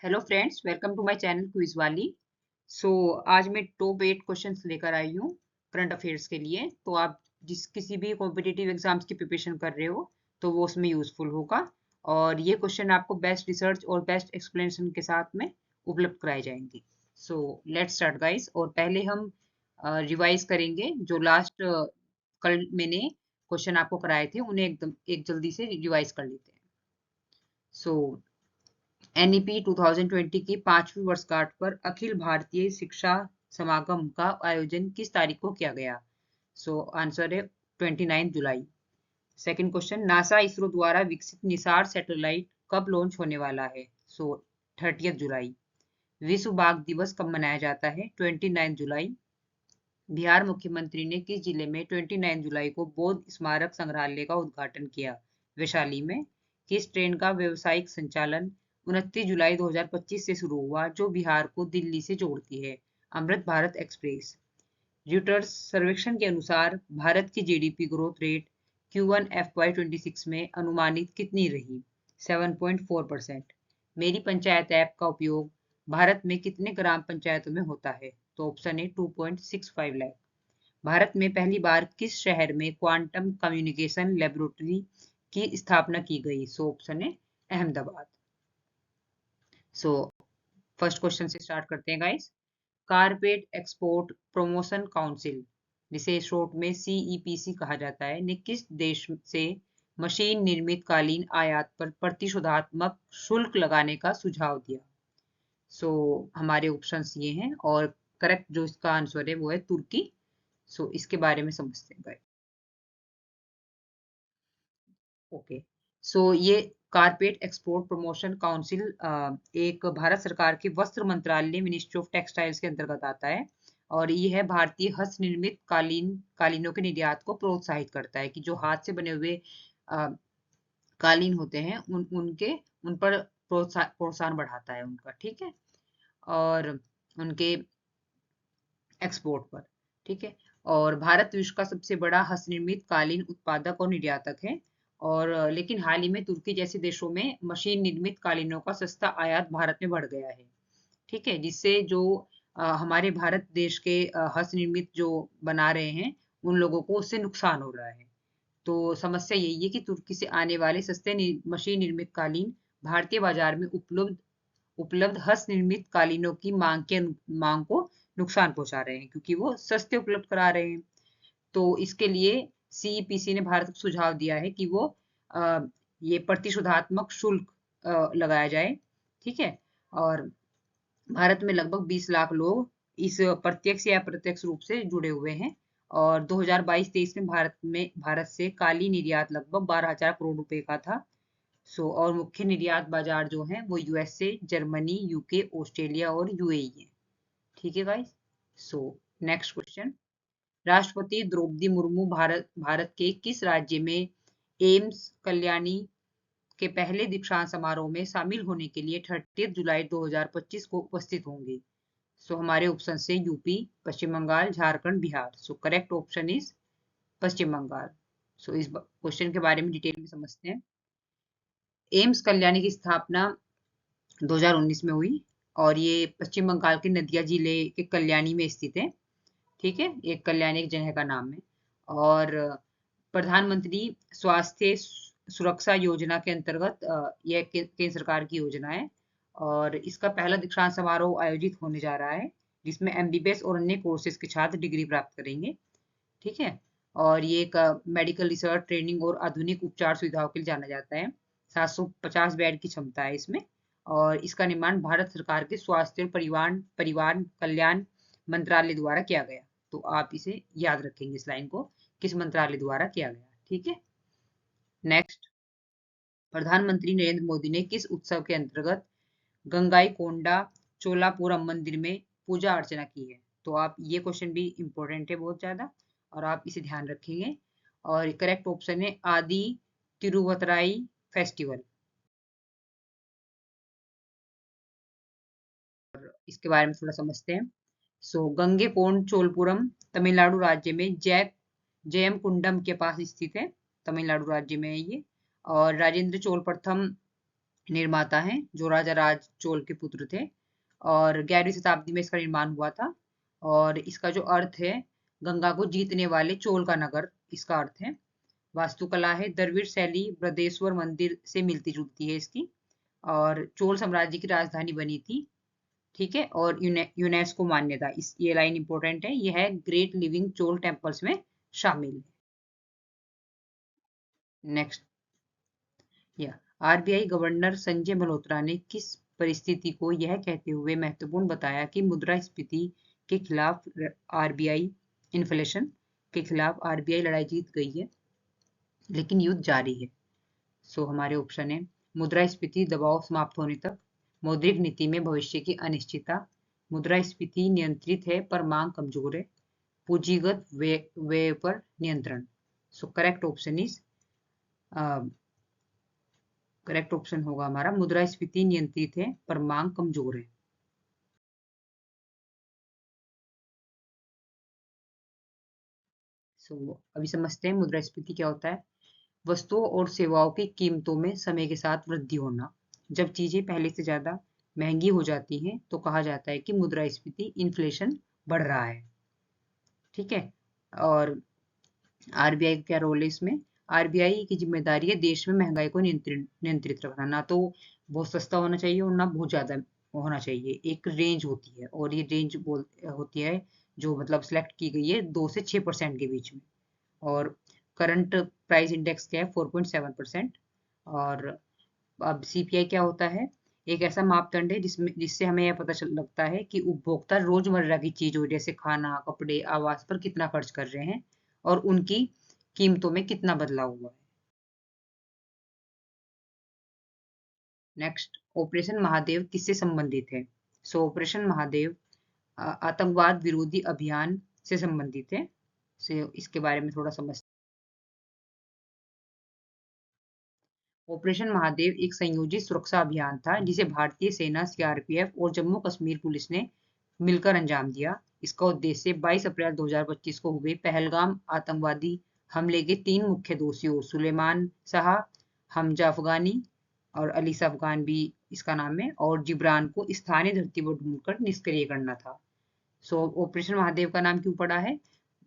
Hello friends, welcome to my channel quiz वाली। So आज मैं टॉप 8 क्वेश्चंस लेकर आई हूँ करंट अफेयर्स के लिए। तो आप जिस किसी भी कॉम्पिटिटिव एग्जाम्स की प्रिपरेशन कर रहे हो तो वो उसमें यूजफुल होगा। और ये क्वेश्चन आपको बेस्ट रिसर्च और बेस्ट एक्सप्लेनेशन के साथ में उपलब्ध कराए जाएंगे। So let's start guys. और पहले हम रिवाइज करेंगे जो लास्ट कल मैंने क्वेश्चन आपको कराए थे, उन्हें एकदम एक जल्दी से रिवाइज कर लेते हैं। सो एनईपी 2020 की 5वीं वर्षगांठ पर अखिल भारतीय शिक्षा समागम का आयोजन किस तारीख को किया गया? सो आंसर है 29 जुलाई। सेकंड क्वेश्चन, नासा इसरो द्वारा विकसित निसार सैटेलाइट कब लॉन्च होने वाला है? सो 30 जुलाई। विश्व बाघ दिवस कब मनाया जाता है? 29 जुलाई। बिहार मुख्यमंत्री ने किस जिले में 29 जुलाई को बौद्ध स्मारक संग्रहालय का उद्घाटन किया? वैशाली में। किस ट्रेन का व्यावसायिक संचालन 29 जुलाई 2025 से शुरू हुआ जो बिहार को दिल्ली से जोड़ती है? अमृत भारत एक्सप्रेस। reuters सर्वेक्षण के अनुसार भारत की GDP growth rate Q1 FY26 में अनुमानित कितनी रही? 7.4%। मेरी पंचायत ऐप का उपयोग भारत में कितने ग्राम पंचायतों में होता है? तो ऑप्शन है 2.65 लाख। भारत में पहली बार किस शहर में क्वांटम कम्युनिकेशन लेबोरेटरी की स्थापना की गई? सो ऑप्शन है अहमदाबाद। सो फर्स्ट क्वेश्चन से स्टार्ट करते हैं guys. Carpet export promotion council, जिसे शॉर्ट में CEPC कहा जाता है, ने किस देश से मशीन निर्मित कालीन आयात पर प्रतिशोधात्मक शुल्क लगाने का सुझाव दिया? सो हमारे ऑप्शंस ये हैं और करेक्ट जो इसका आंसर है वो है तुर्की। सो इसके बारे में समझते हैं। ओके। सो ये कारपेट एक्सपोर्ट प्रमोशन काउंसिल एक भारत सरकार के वस्त्र मंत्रालय मिनिस्ट्री ऑफ टेक्सटाइल्स के अंतर्गत आता है। और ये है भारतीय हस्त निर्मित कालीनों के निर्यात को प्रोत्साहित करता है कि जो हाथ से बने हुए अ, कालीन होते हैं उन पर प्रोत्साहन बढ़ाता है उनका, ठीक है, और उनके एक्सपोर्ट पर, ठीक है। और भारत विश्व का सबसे बड़ा हस्त निर्मित कालीन उत्पादक और निर्यातक है। और लेकिन हाल ही में तुर्की जैसे देशों में मशीन निर्मित कालीनों का सस्ता आयात भारत में बढ़ गया है, ठीक है, जिससे जो हमारे भारत देश के हस्त निर्मित जो बना रहे हैं उन लोगों को उससे नुकसान हो रहा है। तो समस्या यही है कि तुर्की से आने वाले सस्ते मशीन निर्मित कालीन भारतीय बाजार में उपलब्ध उपलब्ध हस्त निर्मित कालीनों की मांग को नुकसान पहुंचा रहे हैं क्योंकि वो सस्ते उपलब्ध करा रहे हैं। तो इसके लिए CEPC ने भारत को सुझाव दिया है कि वो अ, ये प्रतिशोधात्मक शुल्क लगाया जाए, ठीक है। और भारत में लगभग 20 लाख लोग इस प्रत्यक्ष या अप्रत्यक्ष रूप से जुड़े हुए हैं। और 2022-23 में भारत से काली निर्यात लगभग 12,000 करोड़ रुपए का था। सो और मुख्य निर्यात बाजार जो हैं वो USA, जर्मनी, UK, ऑस्ट्रेलिया और UAE है, ठीक है गाइस। सो नेक्स्ट क्वेश्चन, राष्ट्रपति द्रौपदी मुर्मू भारत भारत के किस राज्य में एम्स कल्याणी के पहले दीक्षांत समारोह में शामिल होने के लिए 30 जुलाई 2025 को उपस्थित होंगे? सो हमारे ऑप्शन से UP, Paschim Bangal, Jharkhand, Bihar. So correct option is Paschim Bangal. So इस क्वेश्चन के बारे में डिटेल में समझते हैं। एम्स कल्याणी की स्थापना 2019 में हुई और ये पश्चिम बंगाल के नदिया जिले के कल्याणी में स्थित है, ठीक है, एक कल्याणी एक जगह का नाम है। और प्रधानमंत्री स्वास्थ्य सुरक्षा योजना के अंतर्गत यह केंद्र सरकार की योजना है। और इसका पहला दीक्षांत समारोह आयोजित होने जा रहा है जिसमें MBBS और अन्य कोर्सेज के छात्र डिग्री प्राप्त करेंगे, ठीक है। और ये एक मेडिकल रिसर्च ट्रेनिंग और आधुनिक उपचार सुविधाओं के लिए जाना जाता है। 750 बेड की क्षमता है इसमें। और इसका निर्माण भारत सरकार के स्वास्थ्य और परिवार परिवार कल्याण मंत्रालय द्वारा किया गया। तो आप इसे याद रखेंगे इस लाइन को, किस मंत्रालय द्वारा किया गया, ठीक है। नेक्स्ट, प्रधानमंत्री नरेंद्र मोदी ने किस उत्सव के अंतर्गत गंगाईकोंडा चोलापुरम मंदिर में पूजा अर्चना की है? तो आप ये क्वेश्चन भी इंपॉर्टेंट है बहुत ज्यादा और आप इसे ध्यान रखेंगे। और करेक्ट ऑप्शन है आदि तिरुवतराई फेस्टिवल। इसके बारे में थोड़ा समझते हैं। सो गंगेकोंड चोलपुरम तमिलनाडु राज्य में जयम कुंडम के पास स्थित है, तमिलनाडु राज्य में है ये। और राजेंद्र चोल प्रथम निर्माता हैं, जो राजा राज चोल के पुत्र थे, और 11वीं शताब्दी में इसका निर्माण हुआ था। और इसका जो अर्थ है, गंगा को जीतने वाले चोल का नगर, इसका अर्थ है। वास्तुकला है, द्रविड़ शैली बृहदेश्वर मंदिर से मिलती जुलती है इसकी, और चोल साम्राज्य की राजधानी बनी थी। ठीक है, और यूनेस्को मान्यता, इस ये लाइन इंपॉर्टेंट है, यह है ग्रेट लिविंग चोल टेम्पल्स में शामिल है। नेक्स्ट, या आरबीआई गवर्नर संजय मल्होत्रा ने किस परिस्थिति को यह कहते हुए महत्वपूर्ण बताया कि मुद्रास्फीति के खिलाफ आरबीआई इन्फ्लेशन के खिलाफ आरबीआई लड़ाई जीत गई है, लेकिन युद्ध जारी है। सो हमारे ऑप्शन है, मुद्रास्फीति दबाव समाप्त होने तक, मौद्रिक नीति में भविष्य की अनिश्चितता, मुद्रास्फीति नियंत्रित है पर मांग कमजोर है, पूंजीगत व्यय पर नियंत्रण। सो correct option is, correct option होगा हमारा मुद्रास्फीति नियंत्रित है पर मांग कमजोर है। अभी समझते हैं मुद्रास्फीति क्या होता है। वस्तुओं और सेवाओं की कीमतों में समय के साथ वृद्धि होना। जब चीजें पहले से ज्यादा महंगी हो जाती हैं तो कहा जाता है कि मुद्रास्फीति, इन्फ्लेशन बढ़ रहा है। ठीक है, और आरबीआई का क्या रोल है इसमें? आरबीआई की जिम्मेदारी है देश में महंगाई को नियंत्रित रखना। ना तो बहुत सस्ता होना चाहिए और ना बहुत ज्यादा होना चाहिए, एक रेंज होती है, और ये रेंज होती है जो मतलब सिलेक्ट की गई है 2 से 6% के बीच में। और करंट प्राइस इंडेक्स क्या है? 4.7%। और अब सीपीआई क्या होता है? एक ऐसा मापदंड है जिससे हमें यह पता चल लगता है कि उपभोक्ता रोजमर्रा की चीजों जैसे खाना, कपड़े, आवास पर कितना खर्च कर रहे हैं और उनकी कीमतों में कितना बदलाव हुआ है। नेक्स्ट, ऑपरेशन महादेव किससे संबंधित है? ऑपरेशन महादेव आतंकवाद विरोधी अभियान से संबंधित है। से इसके बारे में थोड़ा समझ। ऑपरेशन महादेव एक संयोजित सुरक्षा अभियान था जिसे भारतीय सेना, सीआरपीएफ और जम्मू कश्मीर पुलिस ने मिलकर अंजाम दिया। इसका उद्देश्य 22 अप्रैल 2025 को हुए पहलगाम आतंकवादी हमले के 3 मुख्य दोषियों सुलेमान शाह, हमजा अफगानी और अलीसा अफगान भी इसका नाम है, और जिब्रान को स्थानीय धरती पर ढूंढकर निष्क्रिय करना था। ऑपरेशन महादेव का नाम क्यों पड़ा है?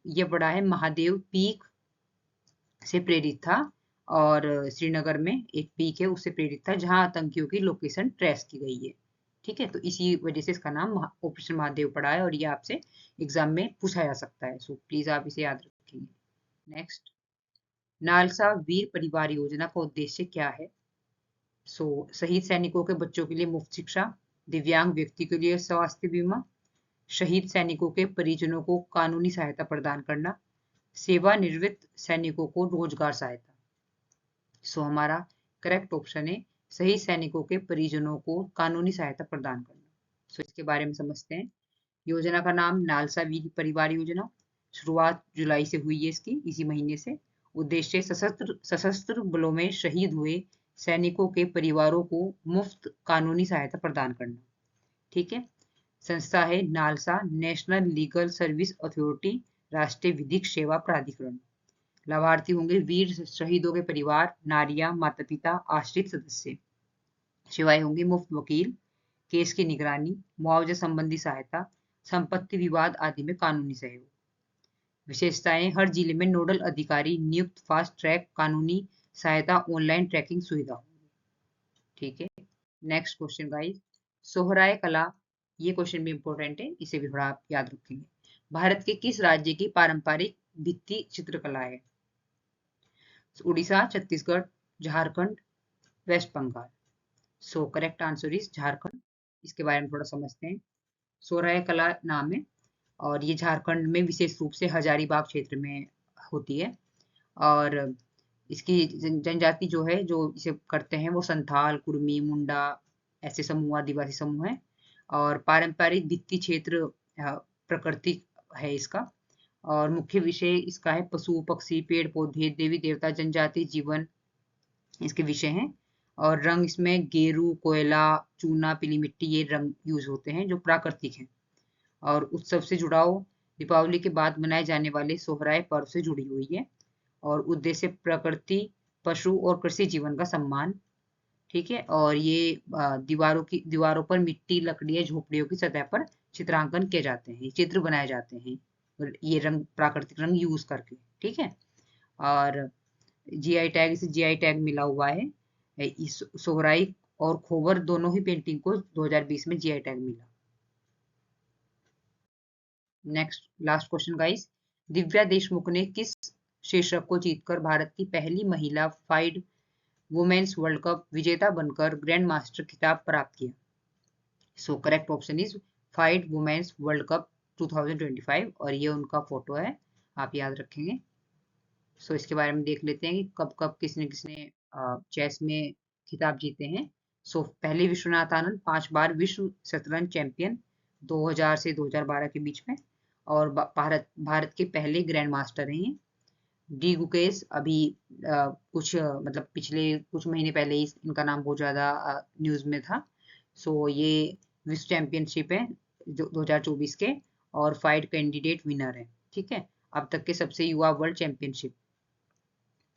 ये पड़ा है महादेव पीक से प्रेरित था, और श्रीनगर में एक पीक है उससे प्रेरित था जहां आतंकियों की लोकेशन ट्रेस की गई है। ठीक है, तो इसी वजह से इसका नाम ऑपरेशन महादेव पड़ा है, और ये आपसे एग्जाम में पूछा जा सकता है। सो प्लीज आप इसे याद रखेंगे। नेक्स्ट, नालसा वीर परिवार योजना का उद्देश्य क्या है? शहीद सैनिकों के बच्चों के लिए मुफ्त शिक्षा, दिव्यांग व्यक्ति के लिए स्वास्थ्य बीमा, शहीद सैनिकों के परिजनों को कानूनी सहायता प्रदान करना, सेवानिवृत्त सैनिकों को रोजगार सहायता। हमारा करेक्ट ऑप्शन है शहीद सैनिकों के परिजनों को कानूनी सहायता प्रदान करना। इसके बारे में समझते हैं। योजना का नाम नालसा वीर परिवार योजना। शुरुआत जुलाई से हुई है इसकी, इसी महीने से। उद्देश्य सशस्त्र बलों में शहीद हुए सैनिकों के परिवारों को मुफ्त कानूनी सहायता प्रदान करना। ठीक है, संस्था है NALSA national legal service authority, राष्ट्रीय विधिक सेवा प्राधिकरण। लाभार्थी होंगे वीर शहीदों के परिवार, नारियां, माता पिता, आश्रित सदस्य। सेवाएं होंगी मुफ्त वकील, केस की निगरानी, मुआवजा संबंधी सहायता, संपत्ति विवाद आदि में कानूनी सहयोग। विशेषताएं, हर जिले में नोडल अधिकारी नियुक्त, फास्ट ट्रैक कानूनी सहायता, ऑनलाइन ट्रैकिंग सुविधा। ठीक है, नेक्स्ट क्वेश्चन गाइस, सोहराय कला, ये क्वेश्चन भी इंपॉर्टेंट है, इसे भी थोड़ा आप याद रखेंगे। भारत के किस राज्य की पारंपरिक भित्ति चित्रकला है? Orissa, Chhattisgarh, Jharkhand, West Bengal. Correct answer is Jharkhand. इसके बारे में थोड़ा समझते हैं। सोहराय कला नाम है, और ये झारखंड में विशेष रूप से हजारीबाग क्षेत्र में होती है। और इसकी जनजाति जो है जो इसे करते हैं वो संथाल, कुर्मी, मुंडा ऐसे समूह, आदिवासी समूह है। और पारंपरिक भित्ति क्षेत्र प्रकृति है इसका, और मुख्य विषय इसका है पशु पक्षी, पेड़ पौधे, देवी देवता, जनजाति जीवन इसके विषय हैं। और रंग इसमें गेरू, कोयला, चूना, पीली मिट्टी, ये रंग यूज होते हैं जो प्राकृतिक हैं। और उत्सव से जुड़ाव, दीपावली के बाद मनाए जाने वाले सोहराय पर्व से जुड़ी हुई है। और उद्देश्य प्रकृति, पशु और कृषि जीवन का सम्मान। ठीक है। और ये दीवारों पर मिट्टी, लकड़ी या झोपड़ियों की सतह पर चित्रांकन किए जाते हैं, चित्र बनाए जाते हैं, और ये रंग, प्राकृतिक रंग यूज करके। ठीक है। और इसे जीआई टैग मिला हुआ है। इस सोहराई और खोबर दोनों ही पेंटिंग को 2020 में जीआई टैग मिला। Next last question guys, Divya Deshmukh ने किस शीर्षक को जीतकर भारत की पहली महिला फाइड वुमेन्स वर्ल्ड कप विजेता बनकर ग्रैंड मास्टर खिताब प्राप्त किया? So correct option is FIDE women's world cup 2025, और ये उनका फोटो है, आप याद रखेंगे। सो इसके बारे में देख लेते हैं कि कब कब किसने किसने चेस में खिताब जीते हैं। सो पहले विश्वनाथ आनंद 5 बार विश्व शतरंज चैंपियन 2000 से 2012 के बीच में, और भारत के पहले ग्रैंड मास्टर हैं ये। डी गुकेश अभी मतलब पिछले कुछ महीने पहले ही इनका नाम बहुत ज्यादा न्यूज में था। सो ये विश्व चैंपियनशिप है 2024 के, और फाइट कैंडिडेट विनर है। ठीक है। अब तक के सबसे युवा world championship.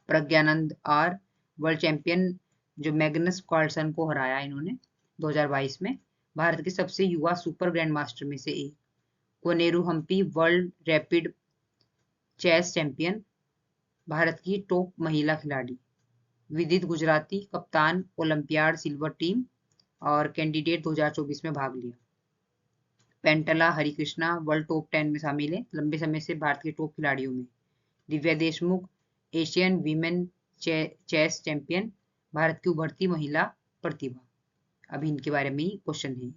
Praggnanandhaa R world champion, जो मैग्नस कार्लसन को हराया इन्होंने 2022 में, भारत के सबसे युवा सुपर ग्रैंड मास्टर में से एक। Koneru Humpy world rapid chess champion, Bharat की टॉप महिला खिलाड़ी। विदित गुजराती कप्तान ओलंपियाड सिल्वर टीम और कैंडिडेट 2024 में भाग लिया। पेंटला हरिकृष्णा वर्ल्ड टॉप 10 में शामिल है, लंबे समय से भारत के टॉप खिलाड़ियों में। Divya Deshmukh Asian women chess champion, Bharat की उभरती महिला प्रतिभा। अभी इनके बारे में ही क्वेश्चन है।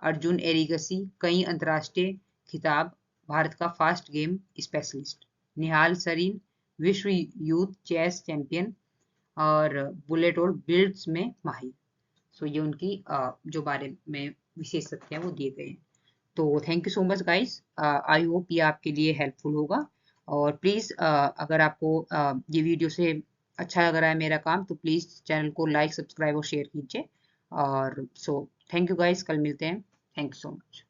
अर्जुन एरिगसी कई अंतरराष्ट्रीय खिताब, भारत का fast game specialist. Nihal Sarin विश्व यूथ चेस चैंपियन और बुलेट और बिल्ड्स में माहिर। सो ये उनकी जो बारे में विशेष तथ्य हैं वो दिए गए हैं। तो thank you so much guys, I hope ये आपके लिए हेल्पफुल होगा। और प्लीज़ अगर आपको ये वीडियो से अच्छा लग रहा है मेरा काम, तो प्लीज़ चैनल को लाइक, सब्सक्राइब और शेयर कीजिए। और सो थैंक यू गाइस, कल मिलते हैं। Thank you so much.